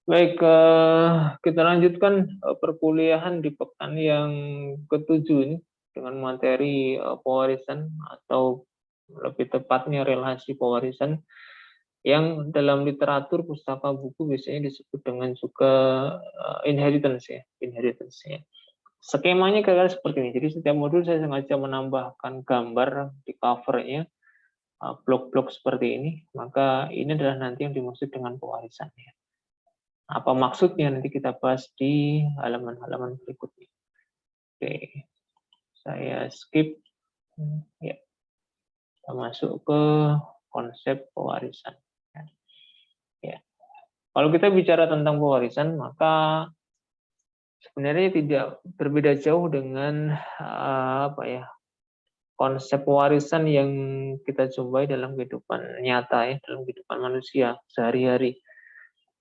Baik, kita lanjutkan perkuliahan di pekan yang ketujuh ini dengan materi pewarisan atau lebih tepatnya relasi pewarisan yang dalam literatur pustaka buku biasanya disebut dengan juga inheritance ya, inheritance ya. Skemanya kira-kira seperti ini. Jadi setiap modul saya sengaja menambahkan gambar di covernya, blok-blok seperti ini. Maka ini adalah nanti yang dimaksud dengan pewarisan ya. Apa maksudnya nanti kita bahas di halaman-halaman berikutnya. Oke, saya skip. Ya, kita masuk ke konsep pewarisan. Ya. Kalau kita bicara tentang pewarisan, maka sebenarnya tidak berbeda jauh dengan apa ya, konsep pewarisan yang kita jumpai dalam kehidupan nyata ya, dalam kehidupan manusia sehari-hari.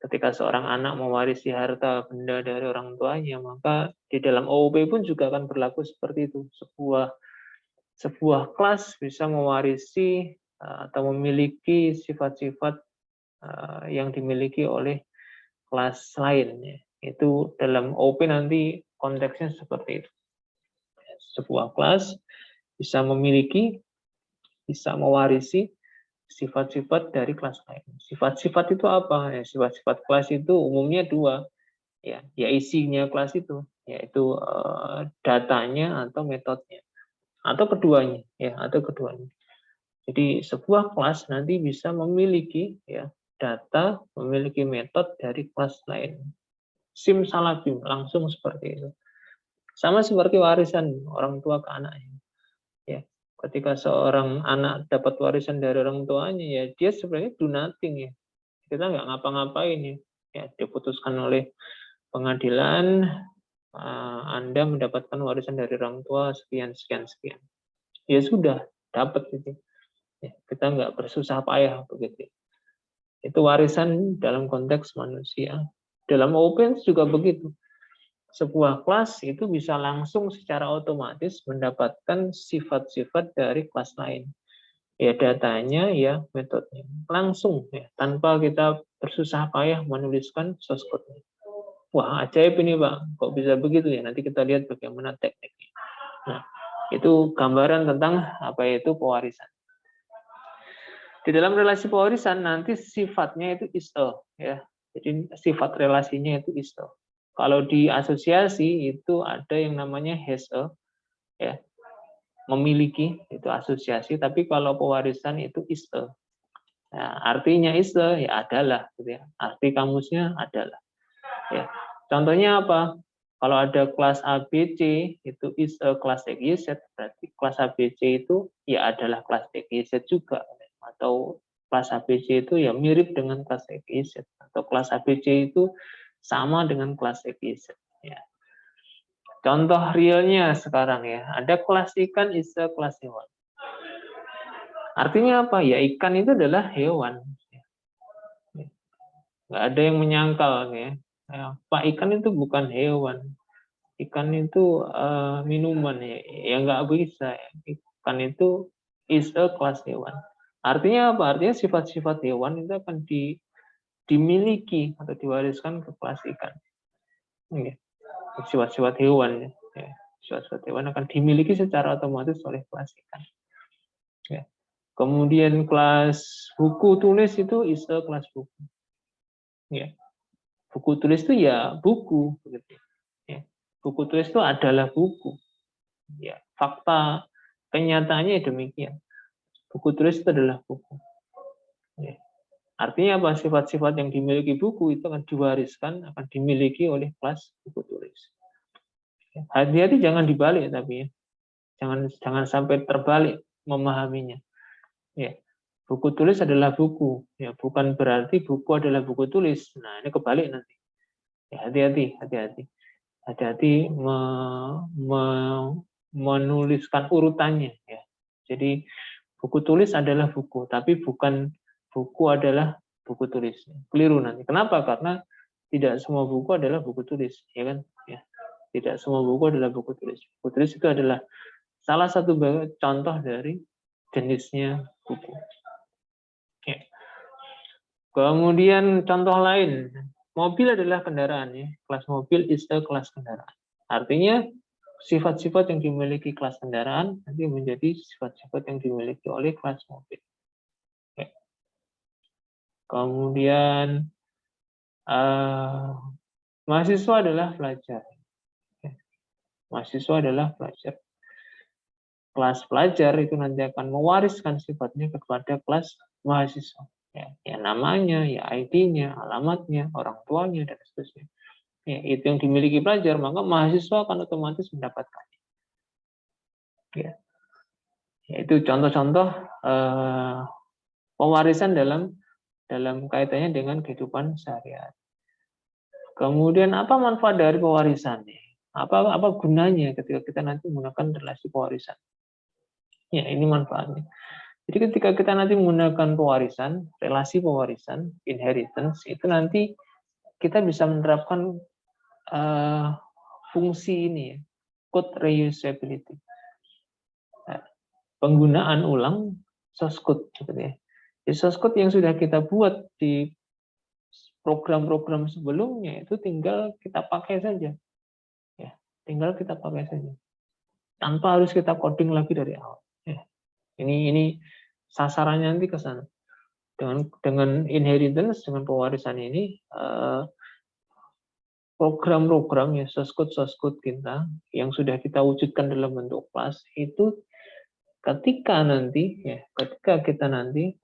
Ketika seorang anak mewarisi harta benda dari orang tuanya, maka di dalam OUP pun juga akan berlaku seperti itu. Sebuah kelas bisa mewarisi atau memiliki sifat-sifat yang dimiliki oleh kelas lain. Ya. Itu dalam OUP nanti konteksnya seperti itu. Sebuah kelas bisa memiliki, bisa mewarisi sifat-sifat dari kelas lain. Sifat-sifat itu apa? Ya, sifat-sifat kelas itu umumnya dua, ya isinya kelas itu, yaitu datanya atau metodenya, atau keduanya, ya atau keduanya. Jadi sebuah kelas nanti bisa memiliki ya data, memiliki metode dari kelas lain. Simsalabim, langsung seperti itu. Sama seperti warisan orang tua ke anaknya. Ya, ketika seorang anak dapat warisan dari orang tuanya, ya dia sebenarnya do nothing ya. Kita nggak ngapa-ngapain ya. Ya, diputuskan oleh pengadilan, Anda mendapatkan warisan dari orang tua sekian sekian sekian. Ya sudah, dapat gitu. Ya, kita nggak bersusah payah begitu. Itu warisan dalam konteks manusia. Dalam open juga begitu. Sebuah kelas itu bisa langsung secara otomatis mendapatkan sifat-sifat dari kelas lain. Ya datanya, ya metodenya. Langsung, ya, tanpa kita bersusah payah menuliskan source code-nya. Wah, ajaib ini Pak. Kok bisa begitu ya? Nanti kita lihat bagaimana tekniknya. Nah, itu gambaran tentang apa itu pewarisan. Di dalam relasi pewarisan nanti sifatnya itu is a, ya. Jadi sifat relasinya itu is a. Kalau di asosiasi itu ada yang namanya has a, ya, memiliki itu asosiasi. Tapi kalau pewarisan itu is a. Nah, artinya is a ya adalah, gitu ya. Arti kamusnya adalah. Ya. Contohnya apa? Kalau ada kelas ABC itu is a kelas XYZ, berarti kelas ABC itu ya adalah kelas XYZ juga. Atau kelas ABC itu ya mirip dengan kelas XYZ. Atau kelas ABC itu sama dengan kelas XYZ. Ya. Contoh realnya sekarang ya, ada kelas ikan is a kelas hewan. Artinya apa? Ya ikan itu adalah hewan. Nggak ada yang menyangkal ya. Pak, ikan itu bukan hewan. Ikan itu minuman ya nggak bisa. Ikan itu is a kelas hewan. Artinya apa? Artinya sifat-sifat hewan itu akan dimiliki atau diwariskan ke kelas ikan. Sifat-sifat hewan ya. Sifat-sifat hewan akan dimiliki secara otomatis oleh kelas ikan. Ya. Kemudian kelas buku tulis itu is a kelas buku. Ya. Buku tulis itu ya buku begitu. Ya. Buku tulis itu adalah buku. Ya, fakta kenyataannya demikian. Buku tulis itu adalah buku. Ya. Artinya apa? Sifat-sifat yang dimiliki buku itu akan diwariskan, akan dimiliki oleh kelas buku tulis. Hati-hati jangan dibalik tapi ya. Jangan sampai terbalik memahaminya. Ya. Buku tulis adalah buku, ya bukan berarti buku adalah buku tulis. Nah, ini kebalik nanti. Ya, hati-hati menuliskan urutannya ya. Jadi buku tulis adalah buku, tapi bukan buku adalah buku tulis. Keliru nanti. Kenapa? Karena tidak semua buku adalah buku tulis, ya kan? Ya. Tidak semua buku adalah buku tulis. Buku tulis itu adalah salah satu contoh dari jenisnya buku. Ya. Kemudian contoh lain, mobil adalah kendaraan ya. Kelas mobil is a kelas kendaraan. Artinya sifat-sifat yang dimiliki kelas kendaraan nanti menjadi sifat-sifat yang dimiliki oleh kelas mobil. Oke. Kemudian mahasiswa adalah pelajar. Oke. Mahasiswa adalah pelajar. Kelas pelajar itu nanti akan mewariskan sifatnya kepada kelas mahasiswa. Ya namanya, ya ID-nya, alamatnya, orang tuanya, dan seterusnya. Ya, itu yang dimiliki pelajar, maka mahasiswa akan otomatis mendapatkan. Ya. Itu contoh-contoh pewarisan dalam kaitannya dengan kehidupan sehari-hari. Kemudian apa manfaat dari pewarisannya? Apa gunanya ketika kita nanti menggunakan relasi pewarisan? Ya, ini manfaatnya. Jadi ketika kita nanti menggunakan pewarisan, relasi pewarisan, inheritance, itu nanti kita bisa menerapkan fungsi ini ya, code reusability. Nah, penggunaan ulang source code gitu ya. Jadi source code yang sudah kita buat di program-program sebelumnya itu tinggal kita pakai saja. Ya, tinggal kita pakai saja. Tanpa harus kita coding lagi dari awal. Ya. Ini sasarannya nanti ke sana. Dengan inheritance, dengan pewarisan ini, program-program ya source code kita yang sudah kita wujudkan dalam bentuk kelas itu ketika kita nanti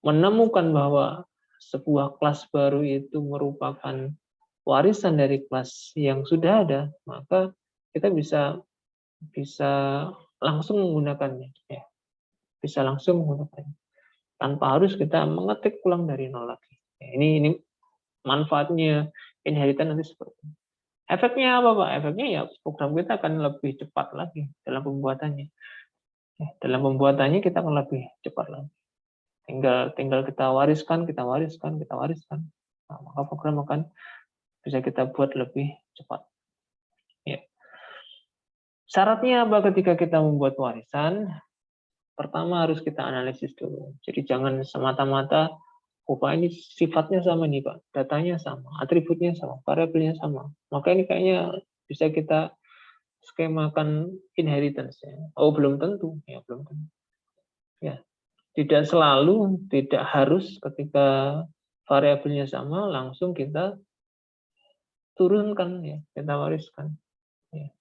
menemukan bahwa sebuah kelas baru itu merupakan warisan dari kelas yang sudah ada, maka kita bisa langsung menggunakannya, ya. Bisa langsung menggunakannya tanpa harus kita mengetik ulang dari nol lagi. Ya, ini manfaatnya inheritance nanti seperti ini. Efeknya apa, Pak? Efeknya ya program kita akan lebih cepat lagi dalam pembuatannya. Ya, dalam pembuatannya kita akan lebih cepat lagi. Tinggal kita wariskan. Nah, maka program akan bisa kita buat lebih cepat. Ya. Syaratnya apa ketika kita membuat warisan? Pertama harus kita analisis dulu. Jadi jangan semata-mata, Pak ini sifatnya sama nih Pak, datanya sama, atributnya sama, variabelnya sama. Maka ini kayaknya bisa kita skemakan inheritance ya. Oh belum tentu, ya belum tentu. Ya, tidak selalu, tidak harus ketika variabelnya sama langsung kita turunkan ya, kita wariskan. Ya.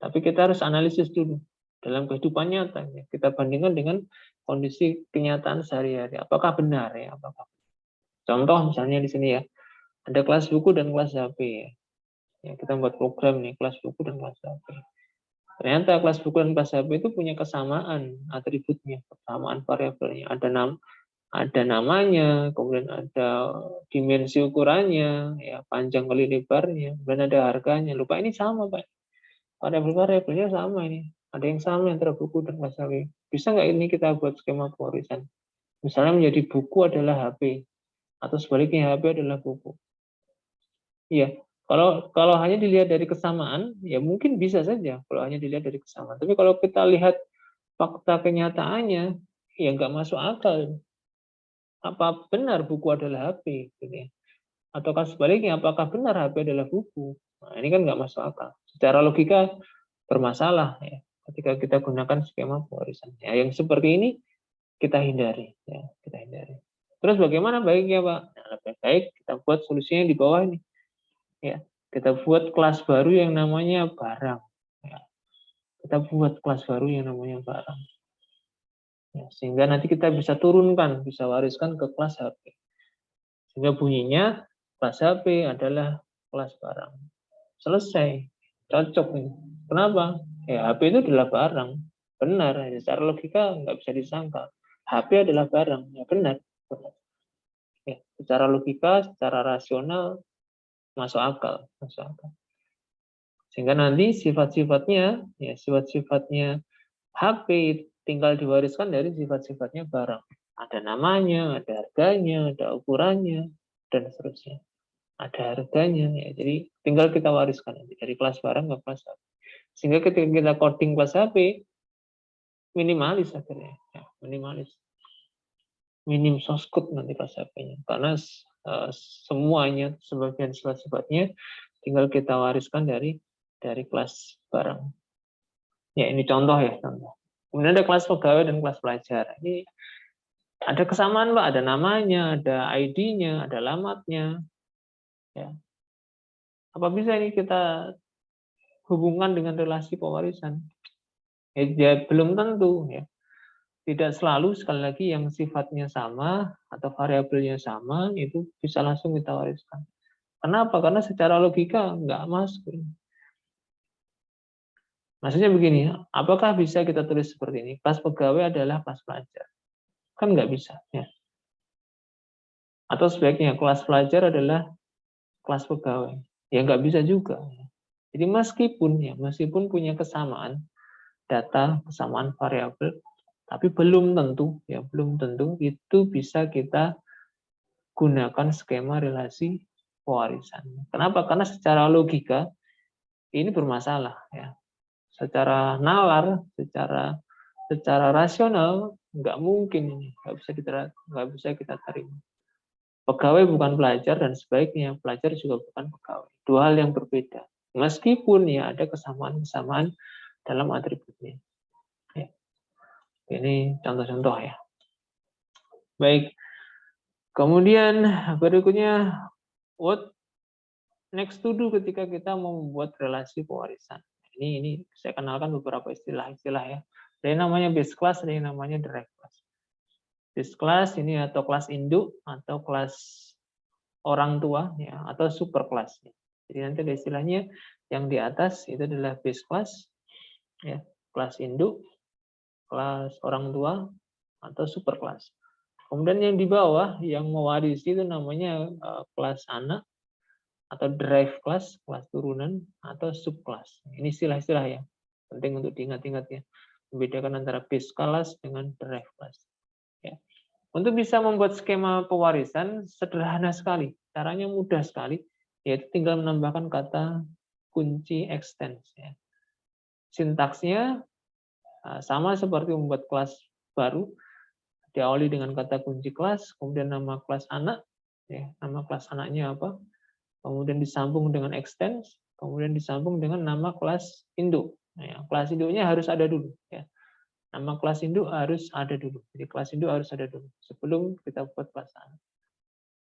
Tapi kita harus analisis dulu dalam kehidupan nyata. Ya. Kita bandingkan dengan kondisi kenyataan sehari-hari. Apakah benar ya? Contoh misalnya di sini ya, ada kelas buku dan kelas HP ya. Ya, kita buat program nih kelas buku dan kelas HP. Ternyata kelas buku dan kelas HP itu punya kesamaan atributnya, kesamaan variabelnya. Ada namanya, kemudian ada dimensi ukurannya, ya panjang kali lebarnya, dan ada harganya. Lupa ini sama Pak. Variabelnya sama ini. Ada yang sama antara buku dan kelas HP. Bisa nggak ini kita buat skema pewarisan? Misalnya menjadi buku adalah HP, atau sebaliknya HP adalah buku. Iya, kalau hanya dilihat dari kesamaan, ya mungkin bisa saja kalau hanya dilihat dari kesamaan. Tapi kalau kita lihat fakta kenyataannya, ya nggak masuk akal. Apa benar buku adalah HP? Gitu ya. Ataukah sebaliknya, apakah benar HP adalah buku? Nah, ini kan nggak masuk akal. Secara logika bermasalah ya ketika kita gunakan skema pewarisan. Ya, yang seperti ini kita hindari. Ya, kita hindari. Terus bagaimana baiknya Pak? Nah, lebih baik kita buat solusinya di bawah ini. Ya, kita buat kelas baru yang namanya barang. Ya, kita buat kelas baru yang namanya barang. Ya, sehingga nanti kita bisa turunkan, bisa wariskan ke kelas HP. Sehingga bunyinya kelas HP adalah kelas barang. Selesai, cocok nih. Kenapa? Ya HP itu adalah barang. Benar, secara logika nggak bisa disangka. HP adalah barang, ya benar. Ya, secara logika, secara rasional masuk akal. Sehingga nanti sifat-sifatnya HP tinggal diwariskan dari sifat-sifatnya barang. Ada namanya, ada harganya, ada ukurannya, dan seterusnya. Ada harganya, ya. Jadi tinggal kita wariskan nanti dari kelas barang ke kelas HP. Sehingga ketika kita coding kelas HP, minimalis akhirnya, ya, minimalis. Minim source code nanti kelas HP-nya. Karena semuanya, sebagian sifat-sifatnya, tinggal kita wariskan dari kelas barang. Ya, ini contoh ya, contoh. Kemudian ada kelas pegawai dan kelas pelajar. Ini ada kesamaan, Pak, ada namanya, ada ID-nya, ada alamatnya. Ya. Apa bisa ini kita hubungkan dengan relasi pewarisan? Ya, belum tentu ya. Tidak selalu, sekali lagi, yang sifatnya sama atau variabelnya sama itu bisa langsung kita wariskan. Kenapa? Karena secara logika nggak masuk. Maksudnya begini, apakah bisa kita tulis seperti ini? Kelas pegawai adalah kelas pelajar. Kan nggak bisa. Ya. Atau sebaiknya, kelas pelajar adalah kelas pegawai. Ya nggak bisa juga. Jadi meskipun punya kesamaan data, kesamaan variabel, tapi belum tentu itu bisa kita gunakan skema relasi pewarisan. Kenapa? Karena secara logika ini bermasalah ya. Secara nalar, secara rasional nggak mungkin ini, nggak bisa kita terima. Pegawai bukan pelajar dan sebaiknya pelajar juga bukan pegawai. Dua hal yang berbeda. Meskipun ya ada kesamaan-kesamaan dalam atributnya. Ya. Ini contoh-contoh ya. Baik. Kemudian berikutnya, what next to do ketika kita mau membuat relasi pewarisan. Ini saya kenalkan beberapa istilah-istilah ya. Ada yang namanya base class, ada yang namanya derived class. Base class ini atau kelas induk atau kelas orang tua ya, atau super class. Jadi nanti ada istilahnya yang di atas itu adalah base class ya, kelas induk, kelas orang tua atau super class. Kemudian yang di bawah yang mewarisi itu namanya kelas anak atau derived class, kelas turunan atau subclass. Ini istilah-istilah yang penting untuk diingat-ingat ya. Membedakan antara base class dengan derived class. Ya. Untuk bisa membuat skema pewarisan sederhana sekali, caranya mudah sekali, yaitu tinggal menambahkan kata kunci extends. Ya. Sintaksnya sama seperti membuat kelas baru, diawali dengan kata kunci kelas, kemudian nama kelas anak, ya, nama kelas anaknya apa, kemudian disambung dengan extends, kemudian disambung dengan nama kelas induk. Nah, kelas induknya harus ada dulu. Ya. Nama kelas induk harus ada dulu. Jadi kelas induk harus ada dulu sebelum kita buat kelas anak.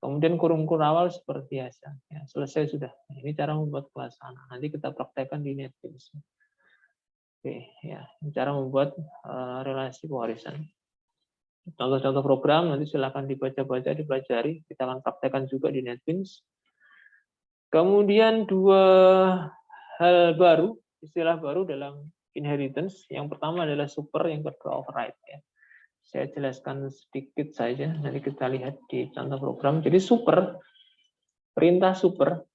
Kemudian kurung-kurung awal seperti biasa. Ya, selesai sudah. Nah, ini cara membuat kelas anak. Nanti kita praktekkan di NetBeans. Oke, ya, cara membuat relasi pewarisan. Contoh-contoh program nanti silakan dibaca-baca, dipelajari. Kita akan praktekkan juga di NetBeans. Kemudian dua hal baru, istilah baru dalam inheritance. Yang pertama adalah super, yang kedua override. Ya. Saya jelaskan sedikit saja, nanti kita lihat di contoh program. Jadi super, perintah super,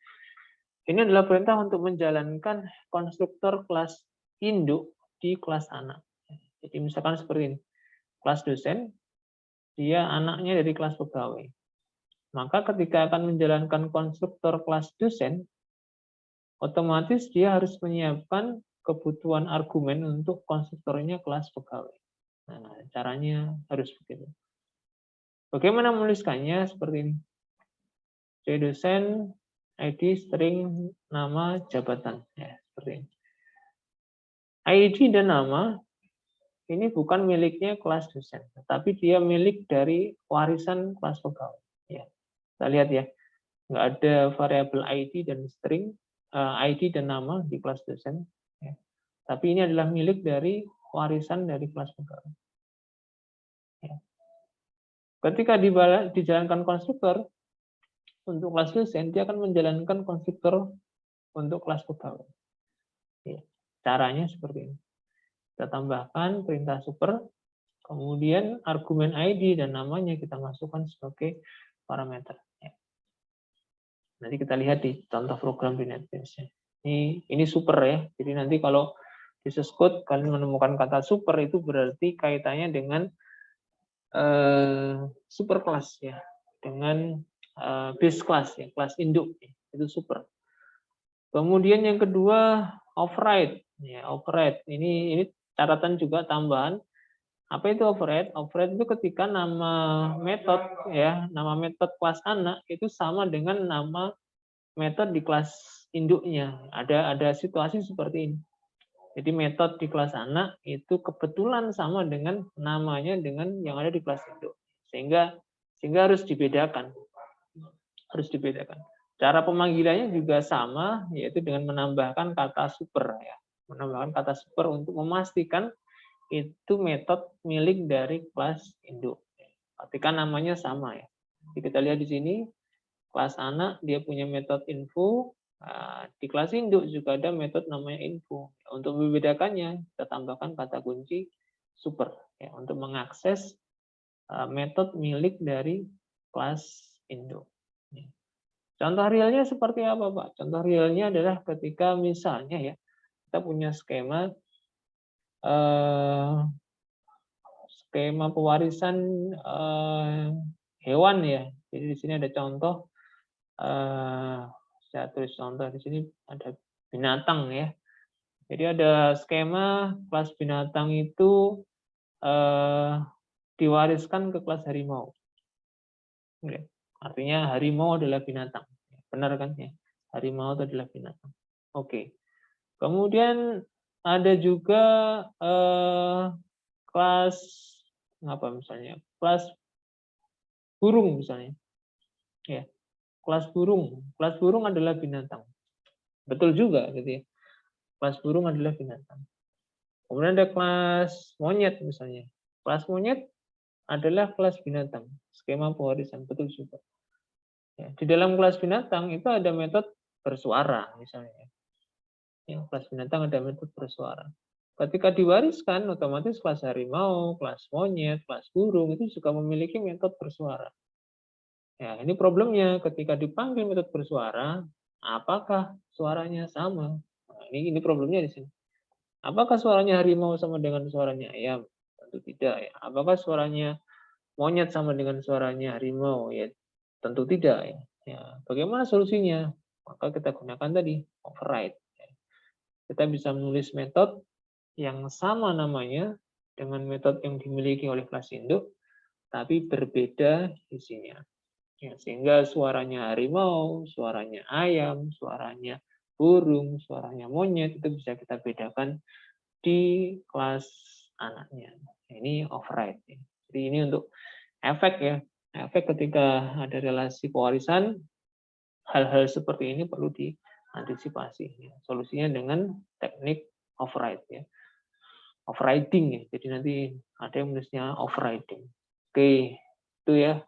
ini adalah perintah untuk menjalankan konstruktor kelas induk di kelas anak. Jadi misalkan seperti ini, kelas dosen, dia anaknya dari kelas pegawai. Maka ketika akan menjalankan konstruktor kelas dosen, otomatis dia harus menyiapkan kebutuhan argumen untuk konstruktornya kelas pegawai. Nah, caranya harus begitu. Bagaimana menuliskannya? Seperti ini. C dosen, ID, string, nama, jabatan. Ya, seperti ini. ID dan nama ini bukan miliknya kelas dosen, tetapi dia milik dari warisan kelas pegawai. Ya, kita lihat ya, nggak ada variabel ID dan string, ID dan nama di kelas dosen. Ya. Tapi ini adalah milik dari warisan dari kelas pegawai. Ya. Ketika dijalankan konstruktor untuk kelas dosen, dia akan menjalankan konstruktor untuk kelas pegawai. Ya. Caranya seperti ini. Kita tambahkan perintah super, kemudian argumen ID dan namanya kita masukkan sebagai parameter. Ya. Nanti kita lihat di contoh program di NetBeans. Ini super ya. Jadi nanti kalau di source code kalian menemukan kata super itu berarti kaitannya dengan super class ya, dengan base class ya, kelas induk ya. Itu super. Kemudian yang kedua override ya, override ini catatan juga tambahan. Apa itu override? Override itu ketika nama metode kelas anak itu sama dengan nama metode di kelas induknya. Ada situasi seperti ini. Jadi metode di kelas anak itu kebetulan sama dengan namanya dengan yang ada di kelas induk. Sehingga harus dibedakan. Harus dibedakan. Cara pemanggilannya juga sama, yaitu dengan menambahkan kata super ya. Menambahkan kata super untuk memastikan itu metode milik dari kelas induk. Ketika namanya sama ya. Jadi kita lihat di sini kelas anak dia punya metode info, di kelas induk juga ada metode namanya info. Untuk membedakannya kita tambahkan kata kunci super ya untuk mengakses metode milik dari kelas induk. Contoh realnya seperti apa, Pak? Contoh realnya adalah ketika misalnya ya kita punya skema pewarisan hewan ya. Jadi di sini ada contoh, saya tulis contoh di sini ada binatang ya. Jadi ada skema kelas binatang itu diwariskan ke kelas harimau. Artinya harimau adalah binatang. Benar kan ya? Harimau itu adalah binatang. Oke. Kemudian ada juga kelas apa misalnya? Kelas burung misalnya. Ya. Kelas burung. Kelas burung adalah binatang. Betul juga gitu ya. Kelas burung adalah binatang. Kemudian ada kelas monyet misalnya. Kelas monyet adalah kelas binatang. Skema pewarisan betul juga. Ya, di dalam kelas binatang itu ada metode bersuara misalnya. Ya, kelas binatang ada metode bersuara. Ketika diwariskan, otomatis kelas harimau, kelas monyet, kelas burung itu juga memiliki metode bersuara. Ya, ini problemnya ketika dipanggil metode bersuara, apakah suaranya sama? Nah, ini problemnya di sini. Apakah suaranya harimau sama dengan suaranya ayam? Tentu tidak ya. Apakah suaranya monyet sama dengan suaranya harimau? Ya, tentu tidak ya. Ya, bagaimana solusinya? Maka kita gunakan tadi override. Kita bisa menulis metode yang sama namanya dengan metode yang dimiliki oleh kelas induk, tapi berbeda isinya. Ya, sehingga suaranya harimau, suaranya ayam, suaranya burung, suaranya monyet itu bisa kita bedakan di kelas anaknya. Ini override. Jadi ini untuk efek ya. Efek ketika ada relasi pewarisan, hal-hal seperti ini perlu diantisipasi. Solusinya dengan teknik override ya. Overriding ya. Jadi nanti ada yang menulisnya overriding. Oke, itu ya.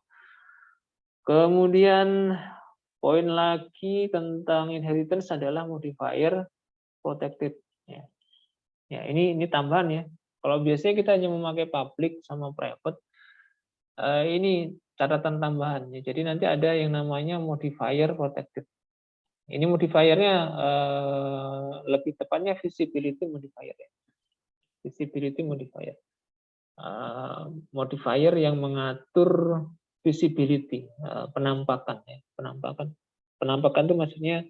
Kemudian poin lagi tentang inheritance adalah modifier protected. Ya, ya ini tambahan ya. Kalau biasanya kita hanya memakai public sama private, ini catatan tambahan. Ya. Jadi nanti ada yang namanya modifier protected. Ini modifiernya lebih tepatnya visibility modifier ya. Visibility modifier. Modifier yang mengatur visibility, penampakan ya. Penampakan itu maksudnya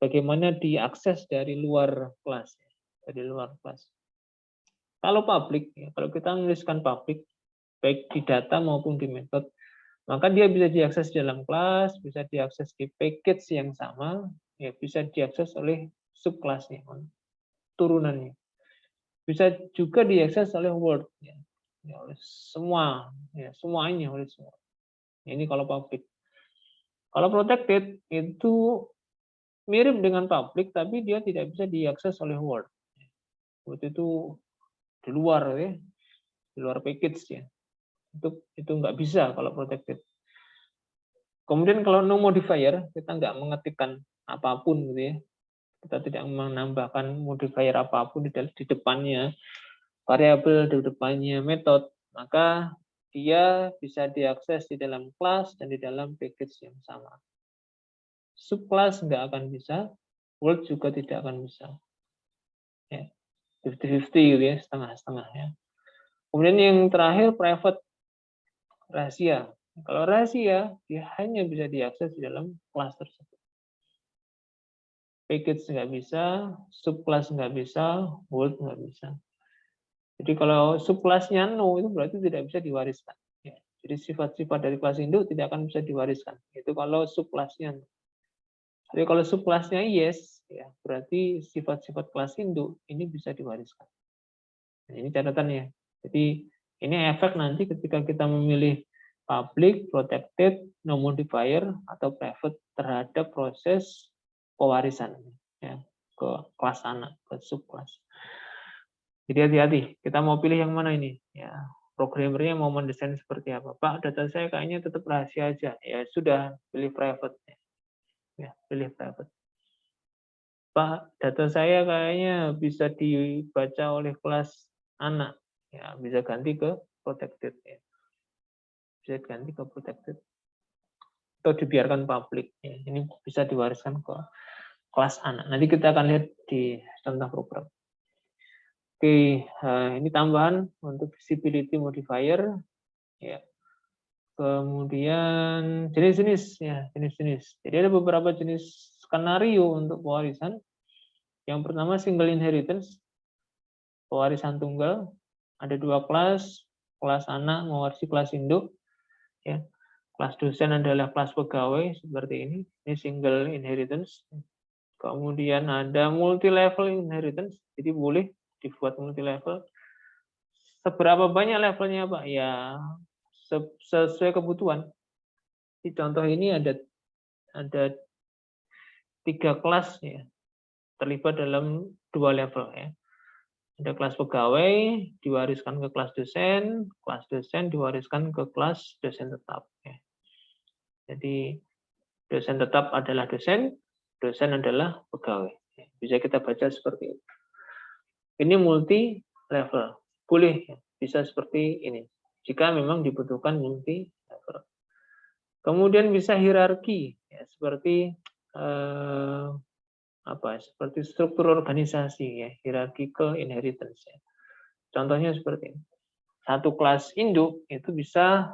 bagaimana diakses dari luar kelas, dari luar kelas. Kalau public, ya, kalau kita menuliskan public, baik di data maupun di metode, maka dia bisa diakses di dalam kelas, bisa diakses di package yang sama, ya bisa diakses oleh subkelasnya, turunannya. Bisa juga diakses oleh Word, ya, oleh semua, ya semuanya oleh semua. Ini kalau public. Kalau protected itu mirip dengan public, tapi dia tidak bisa diakses oleh Word. Word itu di luar ya, di luar package ya. Itu nggak bisa kalau protected. Kemudian kalau no modifier, kita nggak mengetikkan apapun gitu ya. Kita tidak menambahkan modifier apapun di depannya, variabel di depannya metode, maka dia bisa diakses di dalam kelas dan di dalam package yang sama. Subclass nggak akan bisa, Word juga tidak akan bisa. Ya, 50-50 gitu ya, setengah-setengah ya. Kemudian yang terakhir private, rahasia. Kalau rahasia, dia hanya bisa diakses di dalam kelas tersebut. Package nggak bisa, subclass nggak bisa, Word nggak bisa. Jadi kalau subkelasnya no itu berarti tidak bisa diwariskan. Ya. Jadi sifat-sifat dari kelas induk tidak akan bisa diwariskan. Itu kalau subkelasnya no. Jadi kalau subkelasnya yes, ya berarti sifat-sifat kelas induk ini bisa diwariskan. Nah, ini catatannya. Jadi ini efek nanti ketika kita memilih public, protected, no modifier, atau private terhadap proses pewarisan ya, ke kelas anak, ke subkelas. Jadi hati-hati, kita mau pilih yang mana ini? Ya, programmernya mau mendesain seperti apa? Pak, data saya kayaknya tetap rahasia aja. Ya sudah, pilih private. Ya, pilih private. Pak, data saya kayaknya bisa dibaca oleh kelas anak. Ya, bisa ganti ke protected. Ya. Bisa ganti ke protected. Atau dibiarkan public. Ya. Ini bisa diwariskan ke kelas anak. Nanti kita akan lihat di contoh program. Oke, ini tambahan untuk visibility modifier. Ya. Kemudian jenis-jenis, ya jenis-jenis. Jadi ada beberapa jenis skenario untuk pewarisan. Yang pertama single inheritance, pewarisan tunggal. Ada dua kelas anak mewarisi kelas induk. Ya. Kelas dosen adalah kelas pegawai seperti ini. Ini single inheritance. Kemudian ada multi level inheritance. Jadi boleh dibuat multi level. Seberapa banyak levelnya, Pak? Ya sesuai kebutuhan. Di contoh ini ada 3 kelas ya, terlibat dalam 2 level ya. Ada kelas pegawai diwariskan ke kelas dosen diwariskan ke kelas dosen tetap ya. Jadi dosen tetap adalah dosen adalah pegawai. Bisa kita baca seperti itu. Ini multi level. Boleh ya, bisa seperti ini. Jika memang dibutuhkan multi level. Kemudian bisa hierarki ya, seperti seperti struktur organisasi ya, hierarchical inheritance ya. Contohnya seperti ini. Satu kelas induk itu bisa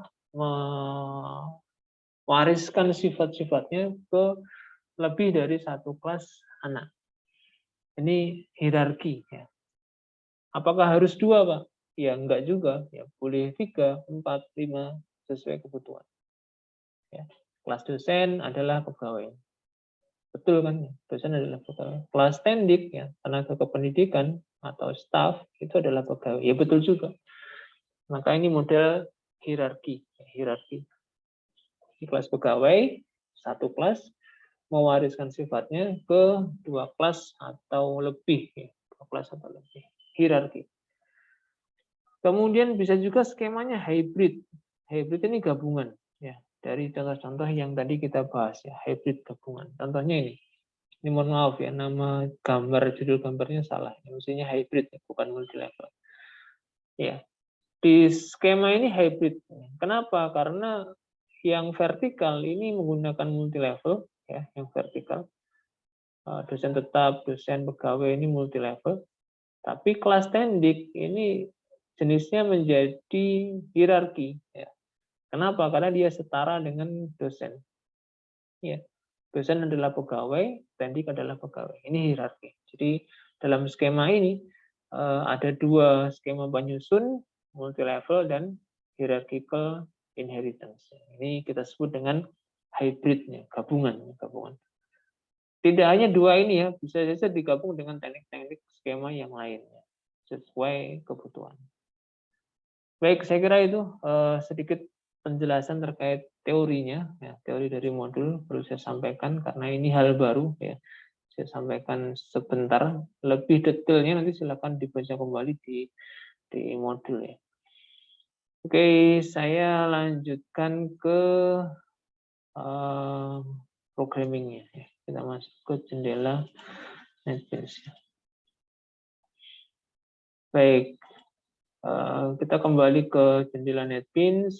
mewariskan sifat-sifatnya ke lebih dari satu kelas anak. Ini hierarki ya. Apakah harus 2, Pak? Ya enggak juga, ya boleh 3, 4, 5 sesuai kebutuhan. Ya. Kelas dosen adalah pegawai. Betul kan? Dosen adalah pegawai. Kelas tendik ya, tenaga kependidikan atau staff itu adalah pegawai. Ya betul juga. Maka ini model hierarki. Di kelas pegawai, satu kelas mewariskan sifatnya ke 2 kelas atau lebih. Ya. 2 kelas atau lebih. Hierarki. Kemudian bisa juga skemanya hybrid. Hybrid ini gabungan. Ya, dari contoh-contoh yang tadi kita bahas ya, hybrid gabungan. Contohnya ini. Ini mohon maaf ya, nama judul gambarnya salah. Maksudnya hybrid, bukan multi level. Ya, di skema ini hybrid. Kenapa? Karena yang vertikal ini menggunakan multi level, ya, yang vertikal. Dosen tetap, dosen pegawai ini multi level. Tapi kelas tendik ini jenisnya menjadi hierarki. Ya. Kenapa? Karena dia setara dengan dosen. Ya. Dosen adalah pegawai, tendik adalah pegawai. Ini hierarki. Jadi dalam skema ini ada 2 skema penyusun, multi level dan hierarchical inheritance. Ini kita sebut dengan hybridnya, gabungan. Tidak hanya 2 ini ya, bisa saja digabung dengan teknik-teknik skema yang lainnya sesuai kebutuhan. Baik, saya kira itu sedikit penjelasan terkait teorinya, ya, teori dari modul perlu saya sampaikan karena ini hal baru ya. Saya sampaikan sebentar, lebih detailnya nanti silakan dibaca kembali di modul ya. Oke, saya lanjutkan ke programmingnya. Ya. Kita masuk ke jendela NetBeans. Baik, kita kembali ke jendela NetBeans.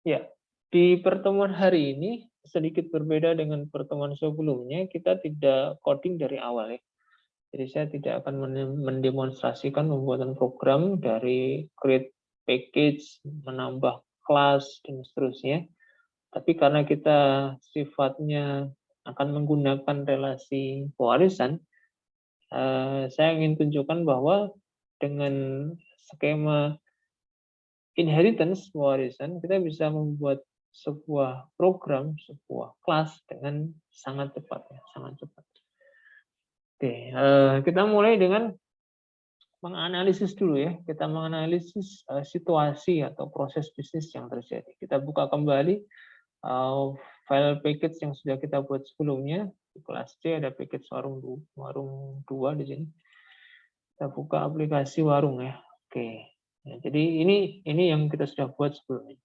Ya, di pertemuan hari ini sedikit berbeda dengan pertemuan sebelumnya. Kita tidak coding dari awal ya. Jadi saya tidak akan mendemonstrasikan pembuatan program dari create package, menambah kelas dan seterusnya. Tapi karena kita sifatnya akan menggunakan relasi pewarisan, saya ingin tunjukkan bahwa dengan skema inheritance warisan, kita bisa membuat sebuah program, sebuah kelas dengan sangat cepat, ya, sangat cepat. Oke, kita mulai dengan menganalisis dulu ya. Kita menganalisis situasi atau proses bisnis yang terjadi. Kita buka kembali file package yang sudah kita buat sebelumnya. Di kelas C ada package warung 2 di sini. Kita buka aplikasi warung ya. Oke. Ya, jadi ini yang kita sudah buat sebelumnya.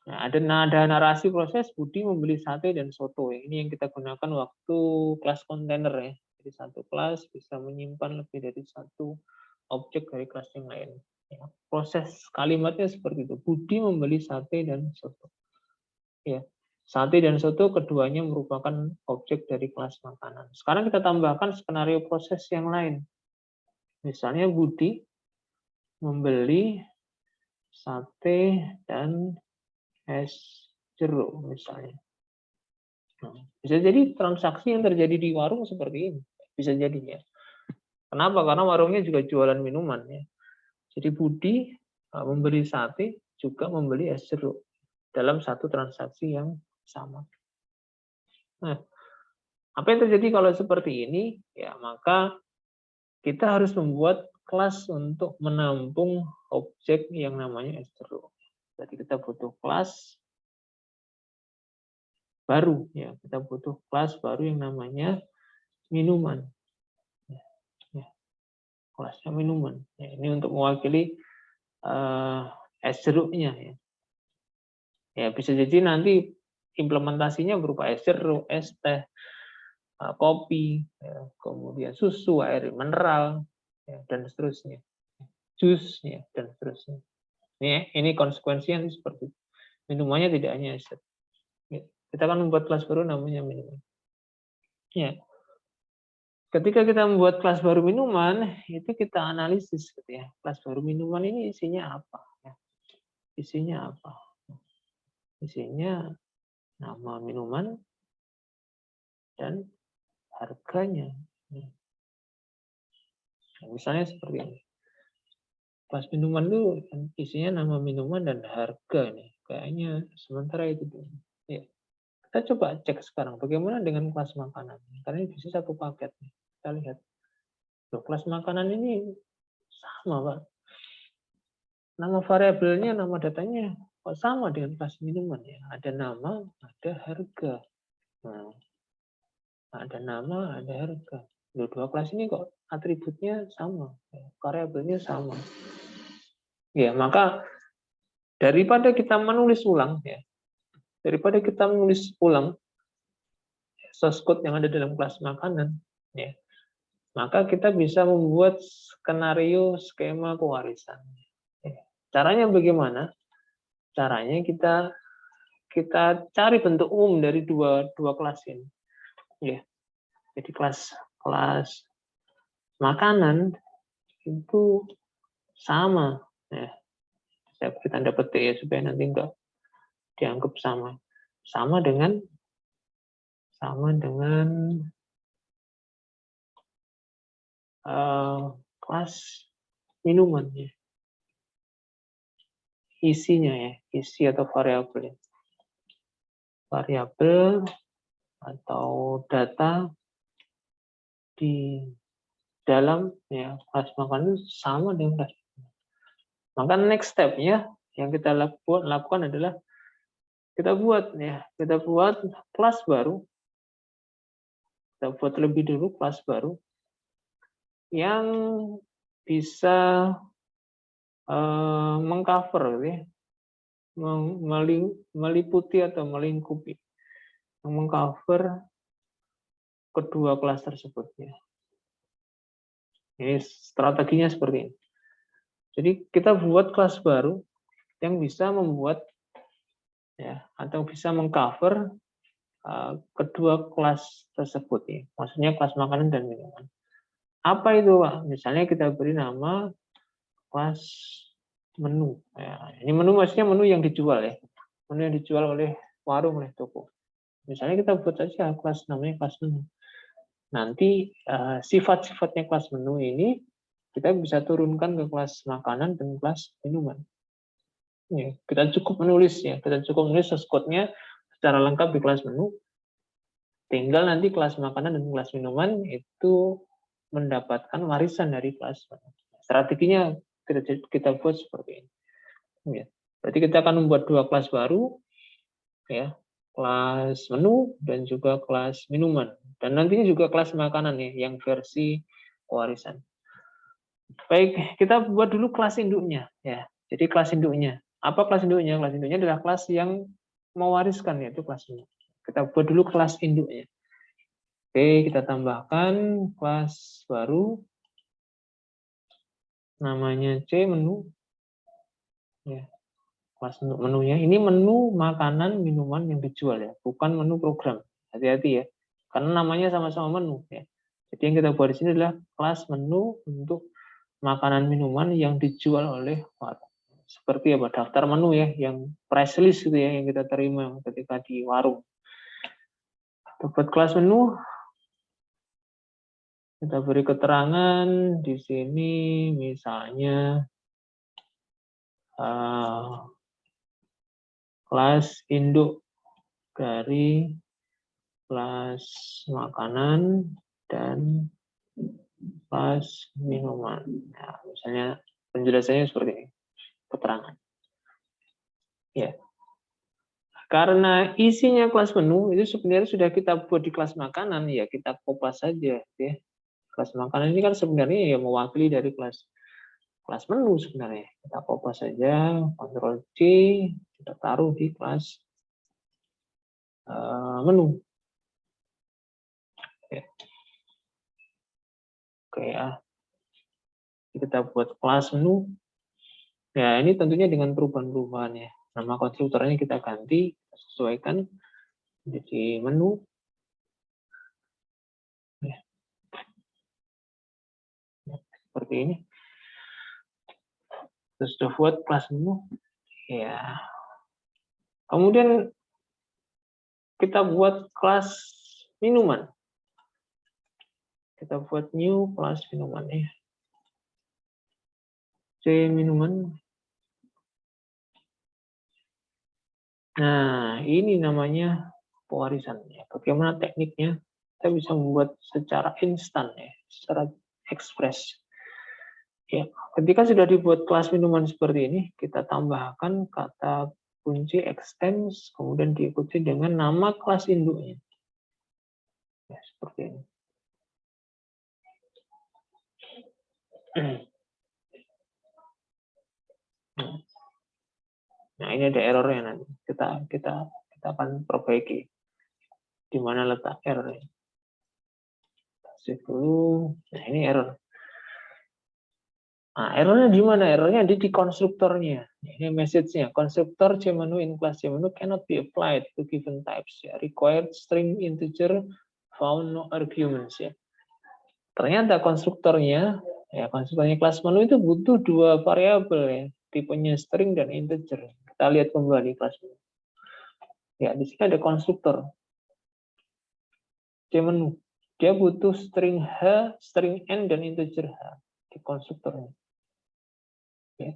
Nah, ada narasi proses Budi membeli sate dan soto. Ini yang kita gunakan waktu kelas kontainer ya. Jadi satu kelas bisa menyimpan lebih dari satu objek dari kelas yang lain. Ya, proses kalimatnya seperti itu. Budi membeli sate dan soto. Ya, sate dan soto keduanya merupakan objek dari kelas makanan. Sekarang kita tambahkan skenario proses yang lain. Misalnya Budi membeli sate dan es jeruk misalnya. Nah, bisa jadi transaksi yang terjadi di warung seperti ini. Bisa jadi ya. Kenapa? Karena warungnya juga jualan minuman ya. Jadi Budi membeli sate juga membeli es jeruk dalam satu transaksi yang sama. Nah, apa yang terjadi kalau seperti ini? Ya, maka kita harus membuat kelas untuk menampung objek yang namanya es jeruk. Jadi kita butuh kelas baru ya, kita butuh kelas baru yang namanya minuman. Ya, kelasnya minuman. Ya, ini untuk mewakili es jeruknya ya. Ya, bisa jadi nanti implementasinya berupa es jeruk, es teh, kopi, ya, kemudian susu, air mineral, ya, dan seterusnya. Jus, ya, dan seterusnya. Ini konsekuensinya seperti itu. Minumannya tidak hanya es. Ya, kita akan membuat kelas baru namanya minuman. Ya. Ketika kita membuat kelas baru minuman, itu kita analisis gitu ya. Kelas baru minuman ini isinya apa? Ya. Isinya apa? Isinya nama minuman dan harganya. Ya. Nah, misalnya seperti ini. Kelas minuman itu isinya nama minuman dan harga nih. Kayaknya sementara itu dulu. Ya. Kita coba cek sekarang bagaimana dengan kelas makanan. Karena ini bisa satu paket. Kita lihat. Loh, kelas makanan ini sama, Pak. Nama variabelnya, nama datanya kok sama dengan kelas minuman ya. Ada nama, ada harga. Nah, ada nama, ada harga. Loh, dua kelas ini kok atributnya sama, variabelnya sama. Ya, maka daripada kita menulis ulang ya, daripada kita menulis ulang source code yang ada dalam kelas makanan ya, maka kita bisa membuat skenario skema pewarisan. Caranya bagaimana? Caranya kita cari bentuk umum dari dua kelas ini. Ya. Jadi kelas makanan itu sama ya. Saya beri tanda petik ya supaya nanti enggak dianggap sama. Sama dengan kelas minuman ya. Isinya ya, isi atau variabel. Variabel atau data di dalam ya kelas makanan sama dengan kelas. Maka next step-nya yang kita lakukan adalah kita buat kelas baru. Kita buat lebih dulu kelas baru yang bisa mengcover ya, meliputi atau melingkupi, mengcover kedua kelas tersebut ya. Ini strateginya seperti ini. Jadi kita buat kelas baru yang bisa membuat ya atau bisa mengcover kedua kelas tersebut ya. Maksudnya kelas makanan dan minuman. Apa itu, Pak? Misalnya kita beri nama kelas menu. Ya, ini menu maksudnya menu yang dijual ya. Menu yang dijual oleh warung, oleh toko. Misalnya kita buat saja kelas namanya kelas menu. nanti sifat-sifatnya kelas menu ini kita bisa turunkan ke kelas makanan dan kelas minuman. Ya, kita cukup menulis source code-nya secara lengkap di kelas menu. Tinggal nanti kelas makanan dan kelas minuman itu mendapatkan warisan dari kelas menu. Strateginya kita buat seperti ini. Ya. Berarti kita akan membuat dua kelas baru, ya, kelas menu dan juga kelas minuman. Dan nantinya juga kelas makanan ya, yang versi warisan. Baik, kita buat dulu kelas induknya. Ya. Jadi kelas induknya. Apa kelas induknya? Kelas induknya adalah kelas yang mewariskan, yaitu kelas menu. Kita buat dulu kelas induknya. Oke, kita tambahkan kelas baru. Namanya C menu. Ya, kelas menunya. Ini menu makanan, minuman yang dijual ya, bukan menu program. Hati-hati ya. Karena namanya sama-sama menu ya. Jadi yang kita buat di sini adalah kelas menu untuk makanan minuman yang dijual oleh warung. Seperti apa? Daftar menu ya, yang price list gitu ya, yang kita terima ketika di warung. Buat kelas menu, kita beri keterangan di sini misalnya kelas induk dari kelas makanan dan kelas minuman. Nah, misalnya penjelasannya seperti ini, keterangan. Ya. Karena isinya kelas menu itu sebenarnya sudah kita buat di kelas makanan, ya kita kopas saja ya. Kelas makanan ini kan sebenarnya ya mewakili dari kelas menu sebenarnya. Kita kopas saja, Ctrl C, kita taruh di kelas menu. Oke. Oke ya. Kita buat kelas menu. Ya, ini tentunya dengan perubahan-perubahan ya. Nama konstruktornya kita ganti, kita sesuaikan jadi menu. Ya. Seperti ini. Terus sudah buat kelas menu. Ya. Kemudian kita buat kelas minuman. Kita buat new kelas minuman ya. C minuman. Nah, ini namanya pewarisan. Ya. Bagaimana tekniknya? Kita bisa membuat secara instan ya, secara ekspres. Ya, ketika sudah dibuat kelas minuman seperti ini, kita tambahkan kata kunci extends, kemudian diikuti dengan nama kelas induknya. Ya, seperti ini. Nah, ini ada errornya nanti. Kita akan perbaiki. Di mana letak errornya? Save dulu. Nah, ini error. Nah, errornya di mana? Errornya di konstruktornya. Ini message-nya. Konstruktor cmenu in class cmenu cannot be applied to given types. Ya. Required string integer found no arguments. Ya. Ternyata konstruktornya kelas menu itu butuh dua variabel ya, tipenya string dan integer. Kita lihat kembali kelas menu. Ya, di sini ada konstruktor cmenu. Dia butuh string h, string n dan integer h di konstruktornya. Ya.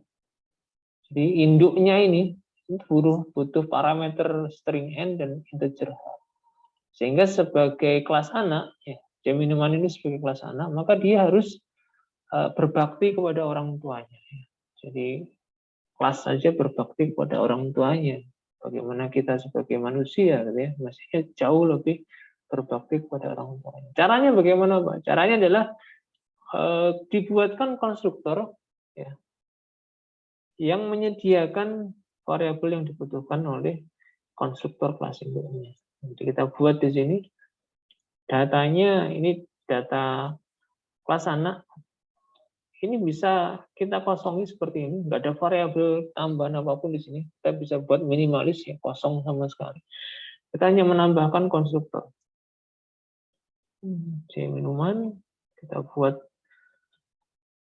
Jadi induknya ini butuh parameter string n dan integer h. Sehingga sebagai kelas anak, ya, C minuman ini sebagai kelas anak, maka dia harus berbakti kepada orang tuanya. Jadi kelas saja berbakti kepada orang tuanya. Bagaimana kita sebagai manusia, gitu ya, mestinya jauh lebih berbakti kepada orang tuanya. Caranya bagaimana, Pak? Caranya adalah dibuatkan konstruktor ya, yang menyediakan variabel yang dibutuhkan oleh konstruktor kelas induknya. Jadi kita buat di sini datanya, ini data kelas anak. Ini bisa kita kosongi seperti ini, nggak ada variabel tambahan apapun di sini. Kita bisa buat minimalis ya, kosong sama sekali. Kita hanya menambahkan konstruktor. C minuman, kita buat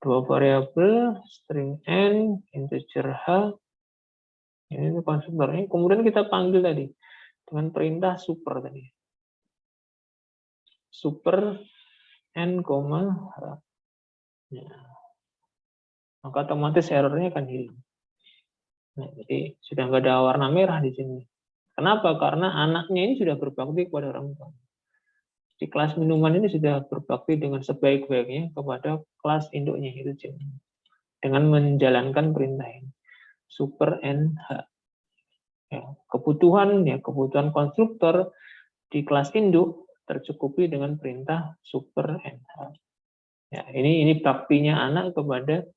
dua variabel, string n, integer h. Ini konstruktornya. Kemudian kita panggil tadi dengan perintah super tadi. Super N, H. Ya. Maka otomatis errornya akan hilang. Nah, jadi sudah nggak ada warna merah di sini. Kenapa? Karena anaknya ini sudah berbakti kepada orang tua. Di kelas minuman ini sudah berbakti dengan sebaik-baiknya kepada kelas induknya itu dengan menjalankan perintah ini. Super NH. Ya, kebutuhan konstruktor di kelas induk tercukupi dengan perintah super NH. Ya, ini baktinya anak kepada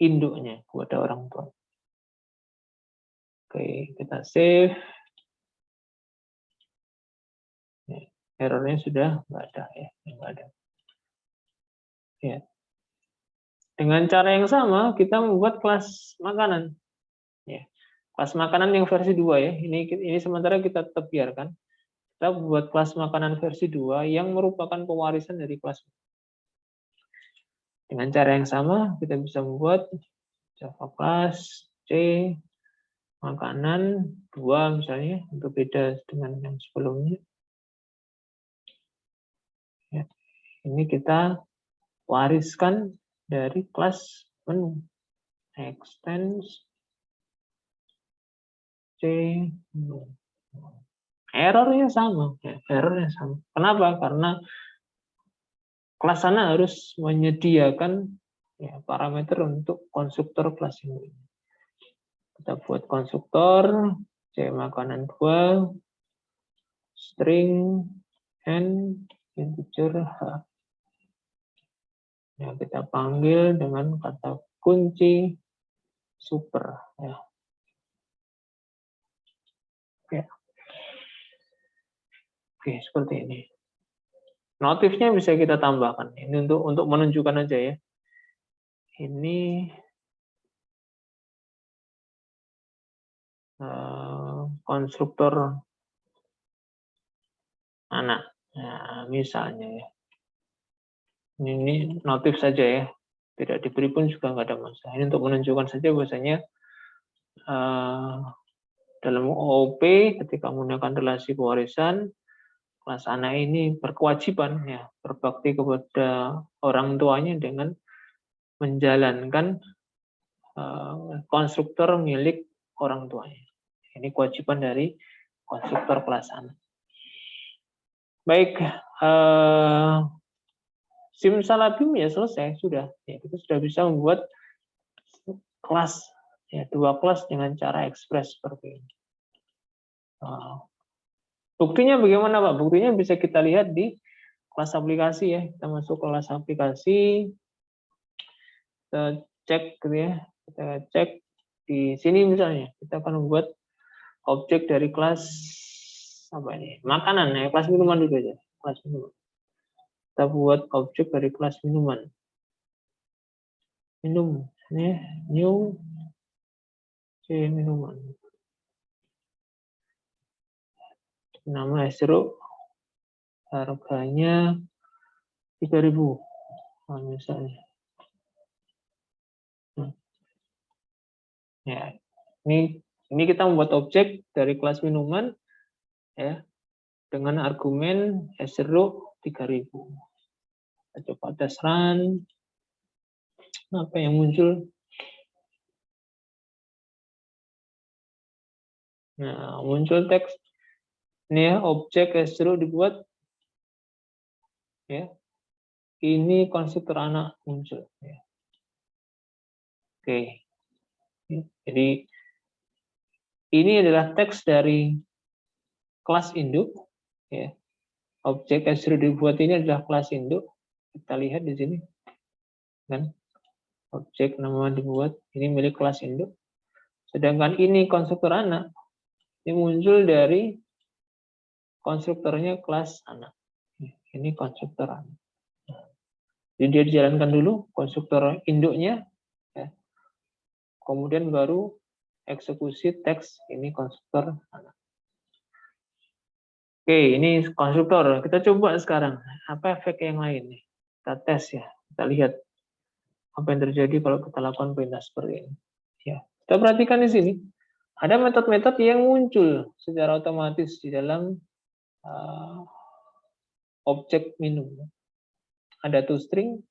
induknya, kepada orang tua. Oke, kita save. Ya, errornya sudah nggak ada ya, nggak ada. Ya. Dengan cara yang sama kita membuat kelas makanan. Ya. Kelas makanan yang versi 2 ya. Ini sementara kita tetap biarkan. Kita buat kelas makanan versi 2 yang merupakan pewarisan dari kelas. Dengan cara yang sama kita bisa membuat Java class C makanan 2 misalnya untuk beda dengan yang sebelumnya. Ya. Ini kita wariskan dari kelas menu. Extends C menu. Errornya sama. Ya, errornya sama. Kenapa? Karena kelas sana harus menyediakan ya, parameter untuk konstruktor kelas ini. Kita buat konstruktor C makanan 2 string n integer h. Ya, kita panggil dengan kata kunci super ya. Oke, seperti ini. Notifnya bisa kita tambahkan. Ini untuk menunjukkan aja ya. Ini konstruktor anak. Nah, misalnya ya. Ini notif saja ya. Tidak diberi pun juga nggak ada masalah. Ini untuk menunjukkan saja bahwasanya dalam OOP ketika menggunakan relasi pewarisan, kelas anak ini berkewajiban ya berbakti kepada orang tuanya dengan menjalankan konstruktor milik orang tuanya. Ini kewajiban dari konstruktor kelas anak. Baik, simsalabim ya selesai sudah. Ya, kita sudah bisa membuat kelas ya 2 kelas dengan cara ekspres seperti ini. Buktinya bagaimana Pak? Buktinya bisa kita lihat di kelas aplikasi ya. Kita masuk kelas aplikasi, kita cek gitu ya. Kita cek di sini misalnya kita akan membuat objek dari kelas apa ini? Makanan ya, kelas minuman dulu aja. Kelas minuman. Kita buat objek dari kelas minuman. Minum ya, new C minuman. Nama jeruk harganya 3.000 nah, misalnya. Ya, ini kita membuat objek dari kelas minuman ya dengan argumen jeruk 3.000. Kita coba tes run. Apa yang muncul? Nah, muncul teks. Ini ya, objek jeruk dibuat. Ya. Ini konstruktor anak muncul. Ya. Oke. Jadi, ini adalah teks dari kelas induk. Ya. Objek jeruk dibuat ini adalah kelas induk. Kita lihat di sini. Kan? Objek nama dibuat, ini milik kelas induk. Sedangkan ini konstruktor anak. Ini muncul dari konstruktornya kelas anak. Ini konstruktor anak. Jadi dia dijalankan dulu konstruktor induknya, ya. Kemudian baru eksekusi teks ini konstruktor anak. Oke, ini konstruktor. Kita coba sekarang apa efek yang lain nih. Kita tes ya. Kita lihat apa yang terjadi kalau kita lakukan perintah seperti ini. Ya, kita perhatikan di sini. Ada metode-metode yang muncul secara otomatis di dalam objek minum. ada toString,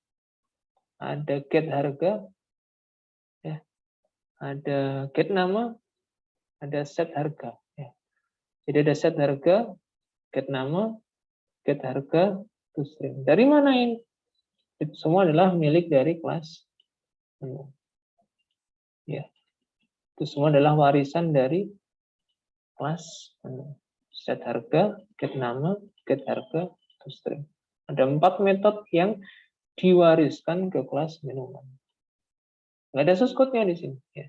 ada get harga, ya, ada get nama, ada set harga. Ya. Jadi ada set harga, get nama, get harga, toString. Dari mana ini? Itu semua adalah milik dari kelas menu. Ya, itu semua adalah warisan dari kelas menu. Set harga, get nama, get harga, toString. Ada 4 metode yang diwariskan ke kelas minuman. Nggak ada source code-nya di sini. Ya.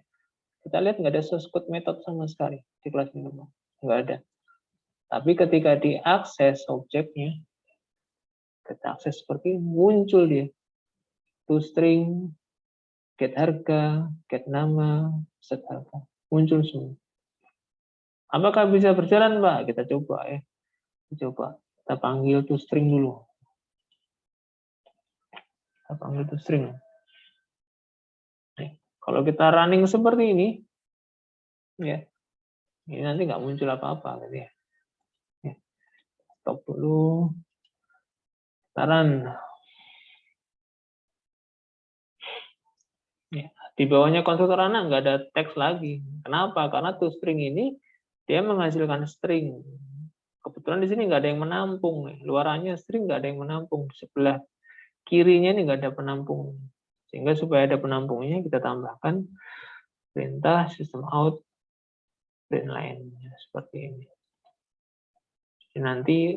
Kita lihat nggak ada source code metode sama sekali di kelas minuman. Nggak ada. Tapi ketika diakses objeknya, kita akses seperti ini, muncul dia. toString, get harga, get nama, set harga. Muncul semua. Apakah bisa berjalan, Pak? Kita coba ya. Coba. Kita panggil toString dulu. Kita panggil toString. Kalau kita running seperti ini, ya, ini nanti nggak muncul apa-apa, gitu ya. Stop dulu. Kita run. Ya, di bawahnya konstruktor anak nggak ada teks lagi. Kenapa? Karena toString ini dia menghasilkan string. Kebetulan di sini nggak ada yang menampung. Luarannya string nggak ada yang menampung. Sebelah kirinya ini nggak ada penampung. Sehingga supaya ada penampungnya kita tambahkan perintah system out print line seperti ini. Jadi nanti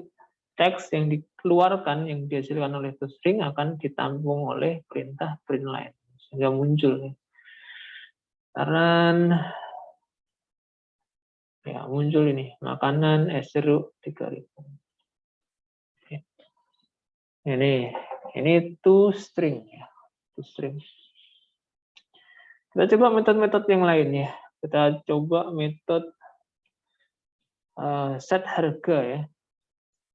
teks yang dikeluarkan yang dihasilkan oleh toString akan ditampung oleh perintah print line sehingga muncul. Karena ya muncul ini makanan es jeruk 3.000. Ini toString ya. toString. Kita coba metode-metode yang lain ya. Kita coba metode set harga ya.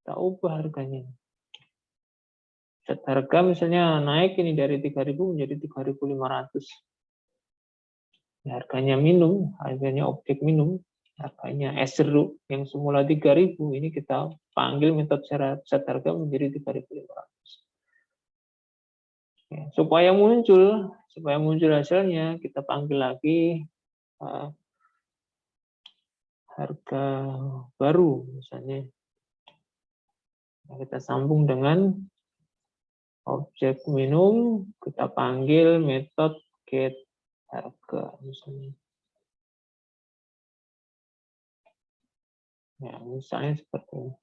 Kita ubah harganya. Set harga misalnya naik ini dari 3.000 menjadi 3.500. Harganya minum, harganya objek minum, harganya es jeruk yang semula 3.000 ini kita panggil metode set harga menjadi 3.500. Supaya muncul hasilnya kita panggil lagi harga baru misalnya. Kita sambung dengan objek minum, kita panggil metode get harga misalnya. Ya, misalnya seperti ini.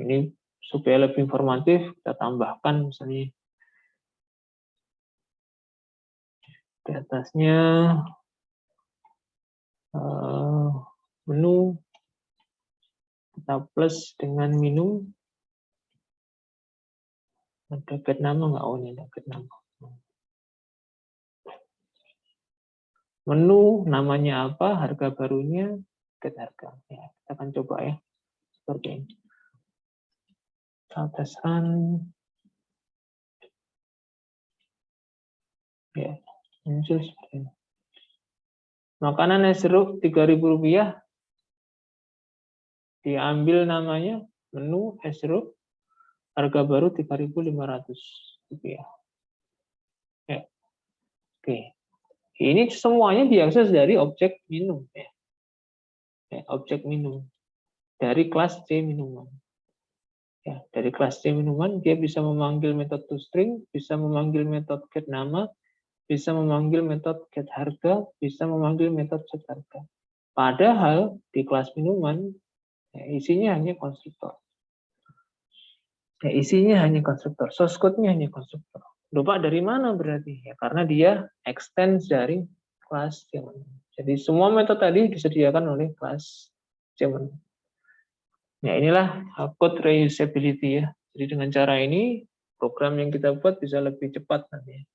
Ini supaya lebih informatif, kita tambahkan misalnya di atasnya menu, kita plus dengan minum, ada get nama nggak? Oh, ini ada get nama. Menu namanya apa, harga barunya, get harga. Ya, kita akan coba ya, seperti ini. Tes run. Ya, muncul seperti ini. Makanan es jeruk Rp3.000, diambil namanya menu es jeruk, harga baru Rp3.500. Ya. Oke. Ini semuanya diakses dari objek minum ya. Objek minum dari kelas C minuman. Ya, dari kelas C minuman dia bisa memanggil metode toString, bisa memanggil metode get nama, bisa memanggil metode get harga, bisa memanggil metode set harga. Padahal di kelas minuman ya, isinya hanya konstruktor. Ya, isinya hanya konstruktor. Source code-nya hanya konstruktor. Lupa dari mana berarti? Ya, karena dia extend dari kelas C menu. Jadi semua metode tadi disediakan oleh kelas C menu. Ya, inilah code reusability ya. Jadi dengan cara ini program yang kita buat bisa lebih cepat nanti.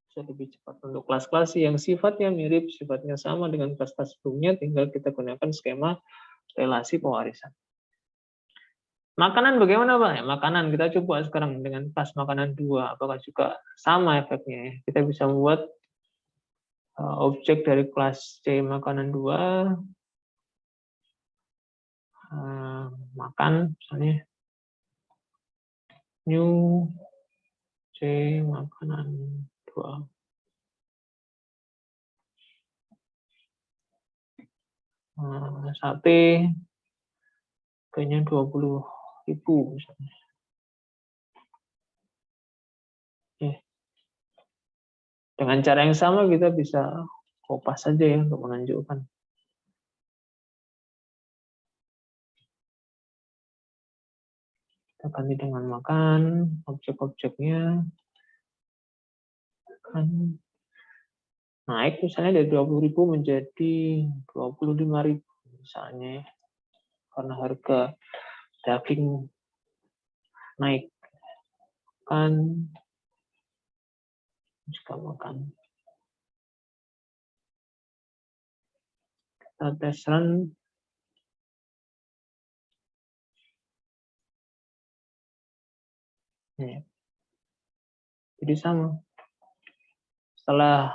Bisa lebih cepat untuk kelas-kelas yang sifatnya mirip, sifatnya sama dengan kelas-kelas sebelumnya, tinggal kita gunakan skema relasi pewarisan. Makanan bagaimana Pak? Ya, makanan kita coba sekarang dengan kelas makanan 2, apakah juga sama efeknya ya? Kita bisa membuat objek dari kelas C makanan 2 makan, misalnya new C makanan 2. Sate kayaknya 20.000 misalnya. Dengan cara yang sama kita bisa kopas saja ya untuk menunjukkan. Kita ganti dengan makan, objek-objeknya kan naik misalnya dari 20.000 menjadi 25.000 misalnya, karena harga daging naik. Kan juga makan. Kita tes run. Jadi sama. Setelah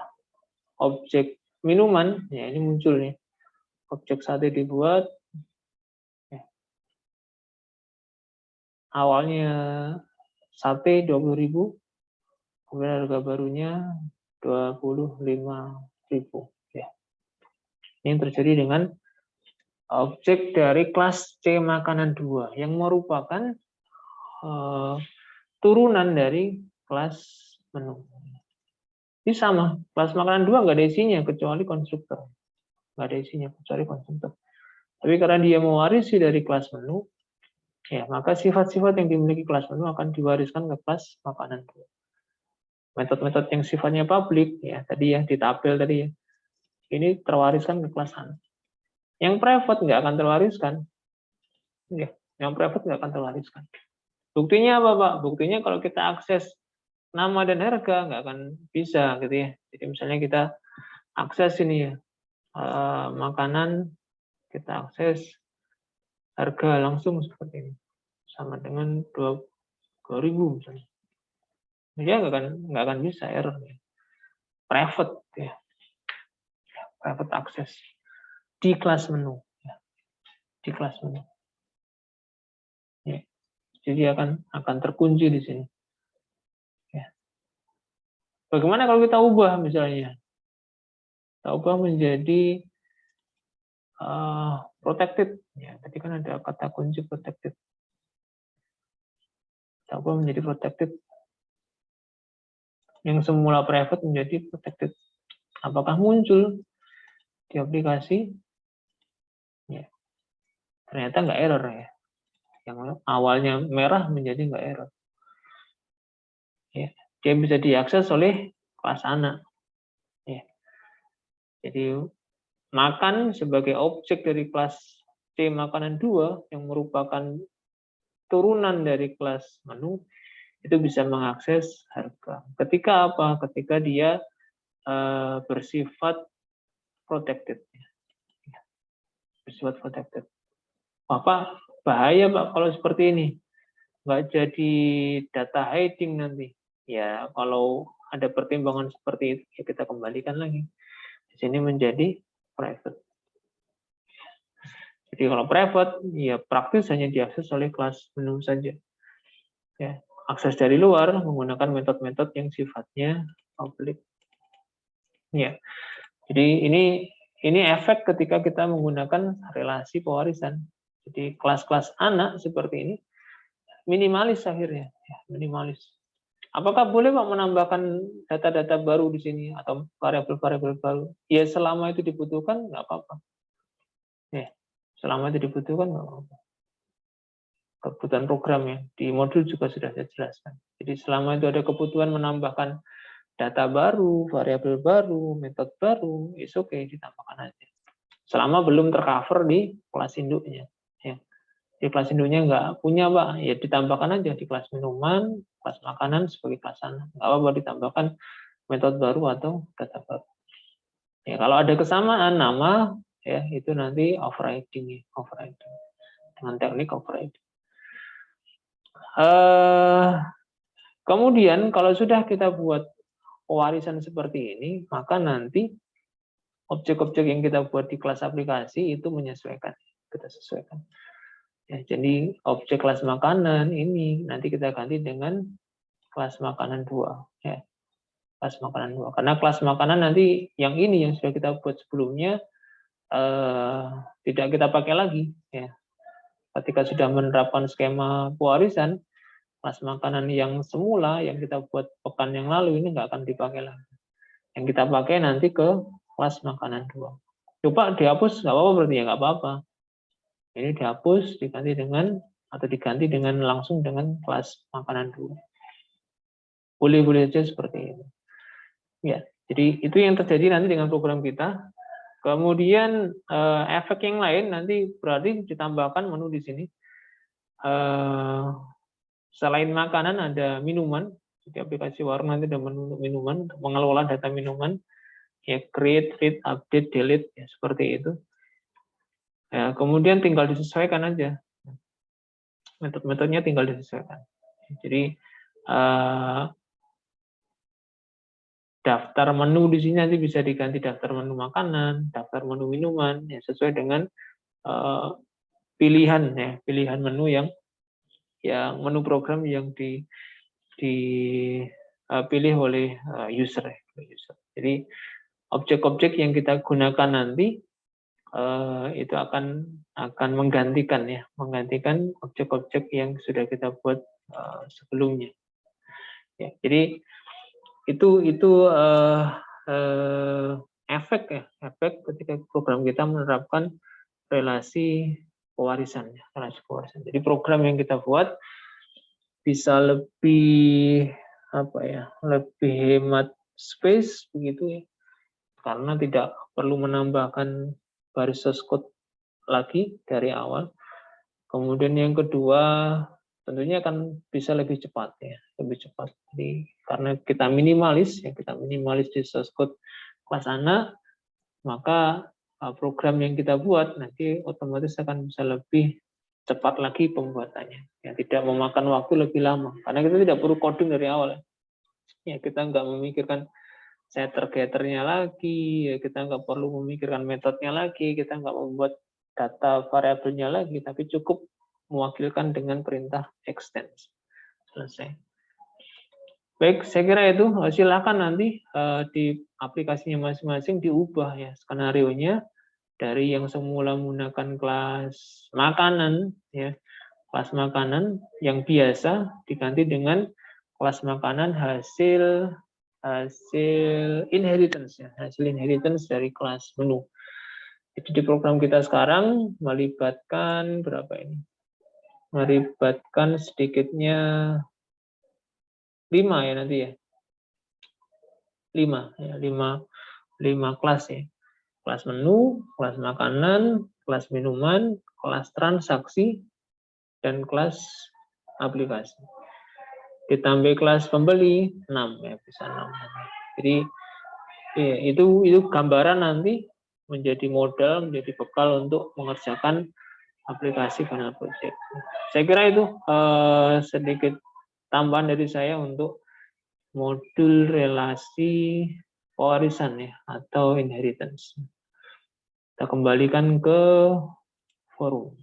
objek minuman, ya ini muncul nih. Objek sate dibuat. Awalnya sate 20.000, kemudian harga barunya 25.000. Ya. Ini yang terjadi dengan objek dari kelas C makanan 2 yang merupakan turunan dari kelas menu. Ini sama, kelas makanan 2 nggak ada isinya kecuali konstruktor. Nggak ada isinya kecuali konstruktor. Tapi karena dia mewarisi dari kelas menu, ya maka sifat-sifat yang dimiliki kelas menu akan diwariskan ke kelas makanan 2. Metode-metode yang sifatnya publik, ya tadi ya, di tabel tadi ya, ini terwariskan ke kelas anak. Yang private nggak akan terwariskan. Ya, yang private nggak akan terwariskan. Buktinya apa, Pak? Buktinya kalau kita akses nama dan harga nggak akan bisa gitu ya. Jadi misalnya kita akses ini ya, makanan, kita akses harga langsung seperti ini. Sama dengan 2.000 misalnya. Dia nggak akan bisa error ya. Private ya. Private access di kelas menu ya. Di kelas menu. Ya. Jadi akan terkunci di sini. Ya. Bagaimana kalau kita ubah misalnya? Kita ubah menjadi protected. Ya, tadi kan ada kata kunci protected. Kita ubah menjadi protected. Yang semula private menjadi protected. Apakah muncul di aplikasi? Ya. Ternyata nggak error ya. Yang awalnya merah menjadi nggak error. Ya. Dia bisa diakses oleh kelas anak. Ya. Jadi makan sebagai objek dari kelas C makanan 2 yang merupakan turunan dari kelas menu itu bisa mengakses harga. Ketika apa? Ketika dia bersifat protected. Bersifat protected. Pak, bahaya Pak kalau seperti ini. Nggak jadi data hiding nanti. Ya, kalau ada pertimbangan seperti itu, ya kita kembalikan lagi. Di sini menjadi private. Jadi kalau private, ya praktis hanya diakses oleh kelas menu saja. Ya, akses dari luar menggunakan metode-metode yang sifatnya publik. Ya, jadi ini efek ketika kita menggunakan relasi pewarisan. Jadi kelas-kelas anak seperti ini minimalis akhirnya, ya, minimalis. Apakah boleh Pak menambahkan data-data baru di sini atau variabel-variabel baru? Ya selama itu dibutuhkan nggak apa-apa. Ya, selama itu dibutuhkan nggak apa-apa. Kebutuhan program ya di modul juga sudah saya jelaskan. Jadi selama itu ada kebutuhan menambahkan data baru, variabel baru, metode baru, is okay, ditambahkan aja. Selama belum tercover di kelas induknya. Ya. Di kelas induknya nggak punya Pak, ya ditambahkan aja di kelas minuman, kelas makanan sebagai kelas anak. Nggak apa-apa ditambahkan metode baru atau data baru. Ya, kalau ada kesamaan nama, ya itu nanti overriding, overriding dengan teknik overriding. Kemudian kalau sudah kita buat pewarisan seperti ini, maka nanti objek-objek yang kita buat di kelas aplikasi itu menyesuaikan, kita sesuaikan. Ya, jadi objek kelas makanan ini nanti kita ganti dengan kelas makanan 2. Ya, kelas makanan 2. Karena kelas makanan nanti yang ini yang sudah kita buat sebelumnya tidak kita pakai lagi. Ya. Ketika sudah menerapkan skema pewarisan, kelas makanan yang semula yang kita buat pekan yang lalu ini nggak akan dipakai lagi. Yang kita pakai nanti ke kelas makanan 2. Coba dihapus, nggak apa-apa berarti ya, nggak apa-apa. Ini dihapus, diganti dengan langsung dengan kelas makanan 2. Boleh-boleh saja seperti itu. Ya, jadi itu yang terjadi nanti dengan program kita. Kemudian efek yang lain nanti berarti ditambahkan menu di sini. Selain makanan ada minuman. Di aplikasi warung nanti ada menu minuman, mengelola data minuman. Ya, create, read, update, delete, ya, seperti itu. Ya, kemudian tinggal disesuaikan aja. Metode-metodenya tinggal disesuaikan. Jadi daftar menu di sini nanti bisa diganti daftar menu makanan, daftar menu minuman, ya, sesuai dengan pilihan menu yang menu program yang dipilih oleh user. Jadi objek-objek yang kita gunakan nanti itu akan menggantikan objek-objek yang sudah kita buat sebelumnya. Ya, jadi itu efek ketika program kita menerapkan relasi pewarisan. Jadi program yang kita buat bisa lebih lebih hemat space begitu ya, karena tidak perlu menambahkan baris source code lagi dari awal. Kemudian yang kedua tentunya akan bisa lebih cepat ya, lebih cepat. Jadi karena kita minimalis di source code kelas anak, maka program yang kita buat nanti otomatis akan bisa lebih cepat lagi pembuatannya. Ya, tidak memakan waktu lebih lama karena kita tidak perlu coding dari awal. Ya, kita nggak memikirkan setter-getternya lagi, ya, kita nggak perlu memikirkan metodenya lagi, kita nggak membuat data variabelnya lagi, tapi cukup mewakilkan dengan perintah extend. Selesai. Baik, saya kira itu. Silakan nanti di aplikasinya masing-masing diubah ya skenario-nya dari yang semula menggunakan kelas makanan ya, kelas makanan yang biasa diganti dengan kelas makanan hasil inheritance ya, hasil inheritance dari kelas menu. Jadi di program kita sekarang melibatkan berapa ini? Melibatkan sedikitnya 5 ya nanti ya. 5 kelas ya. Kelas menu, kelas makanan, kelas minuman, kelas transaksi, dan kelas aplikasi. Ditambah kelas pembeli 6 ya, bisa 6. Jadi ya, itu gambaran nanti menjadi modal, menjadi bekal untuk mengerjakan aplikasi Banana Project. Saya kira itu sedikit tambahan dari saya untuk modul relasi pewarisan ya atau inheritance. Kita kembalikan ke forum.